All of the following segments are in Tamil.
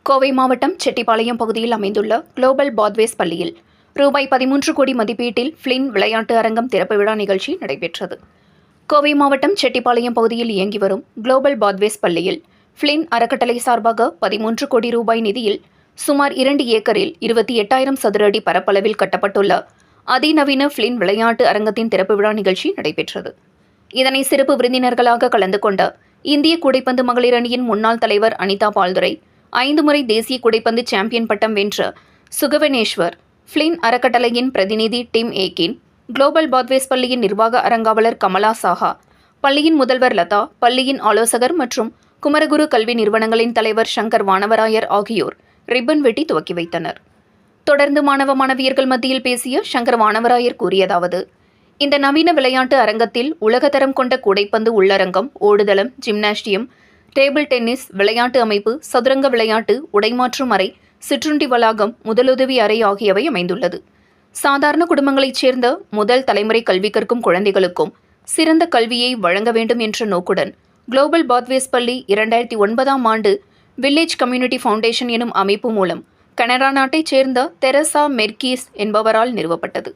கோவை மாவட்டம் செட்டிப்பாளையம் பகுதியில் அமைந்துள்ள குளோபல் பாத்வேஸ் பள்ளியில் ரூபாய் 13 கோடி மதிப்பீட்டில் ஃபிளின் விளையாட்டு அரங்கம் திறப்பு விழா நிகழ்ச்சி நடைபெற்றது. கோவை மாவட்டம் செட்டிப்பாளையம் பகுதியில் இயங்கி வரும் குளோபல் பாத்வேஸ் பள்ளியில் ஃபிளின் அறக்கட்டளை சார்பாக 13 கோடி ரூபாய் நிதியில் சுமார் 2 ஏக்கரில் 28,000 சதுர அடி பரப்பளவில் கட்டப்பட்டுள்ள அதிநவீன ஃபிளின் விளையாட்டு அரங்கத்தின் திறப்பு விழா நிகழ்ச்சி நடைபெற்றது. இதனை சிறப்பு விருந்தினர்களாக கலந்து கொண்ட இந்திய கூடைப்பந்து மகளிர் அணியின் முன்னாள் தலைவர் அனிதா பால்துரை, 5 முறை தேசிய கூடைப்பந்து சாம்பியன் பட்டம் வென்ற சுகவனேஸ்வர், ஃபிளின் அறக்கட்டளையின் பிரதிநிதி டிம் ஏகின், குளோபல் பாத்வேஸ் பள்ளியின் நிர்வாக அரங்காவலர் கமலா சாஹா, பள்ளியின் முதல்வர் லதா, பள்ளியின் ஆலோசகர் மற்றும் குமரகுரு கல்வி நிறுவனங்களின் தலைவர் சங்கர் வானவராயர் ஆகியோர் ரிப்பன் வெட்டி துவக்கி வைத்தனர். தொடர்ந்து மாணவ மாணவியர்கள் மத்தியில் பேசிய சங்கர் வானவராயர் கூறியதாவது: இந்த நவீன விளையாட்டு அரங்கத்தில் உலகத்தரம் கொண்ட கூடைப்பந்து உள்ளரங்கம், ஓடுதளம், ஜிம்னாஸ்டியம், டேபிள் டென்னிஸ், விளையாட்டு அமைப்பு, சதுரங்க விளையாட்டு, உடைமாற்றும் அறை, சிற்றுண்டி வளாகம், முதலுதவி அறை ஆகியவை அமைந்துள்ளது. சாதாரண குடும்பங்களைச் சேர்ந்த முதல் தலைமுறை கல்வி கற்கும் குழந்தைகளுக்கும் சிறந்த கல்வியை வழங்க வேண்டும் என்ற நோக்குடன் குளோபல் பாத்வேஸ் பள்ளி 2009ஆம் ஆண்டு வில்லேஜ் கம்யூனிட்டி ஃபவுண்டேஷன் எனும் அமைப்பு மூலம் கனடா நாட்டைச் சேர்ந்த தெரசா மெர்கீஸ் என்பவரால் நிறுவப்பட்டது.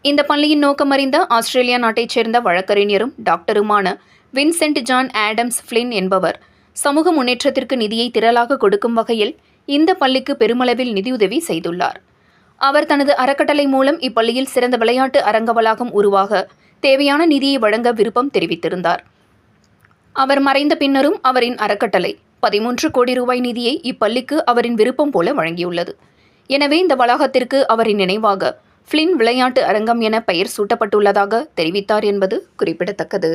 இந்த பள்ளியின் நோக்கம் அறிந்த ஆஸ்திரேலியா நாட்டைச் சேர்ந்த வழக்கறிஞரும் டாக்டருமான வின்சென்ட் ஜான் ஆடம்ஸ் ஃபிளின் என்பவர் சமூக முன்னேற்றத்திற்கு நிதியை திரளாக கொடுக்கும் வகையில் இந்த பள்ளிக்கு பெருமளவில் நிதியுதவி செய்துள்ளார். அவர் தனது அறக்கட்டளை மூலம் இப்பள்ளியில் சிறந்த விளையாட்டு அரங்க வளாகம் உருவாக தேவையான நிதியை வழங்க விருப்பம் தெரிவித்திருந்தார். அவர் மறைந்த பின்னரும் அவரின் அறக்கட்டளை 13 கோடி ரூபாய் நிதியை இப்பள்ளிக்கு அவரின் விருப்பம் போல வழங்கியுள்ளது. எனவே இந்த வளாகத்திற்கு அவரின் நினைவாக ஃபிளின் விளையாட்டு அரங்கம் என பெயர் சூட்டப்பட்டுள்ளதாக தெரிவித்தார் என்பது குறிப்பிடத்தக்கது.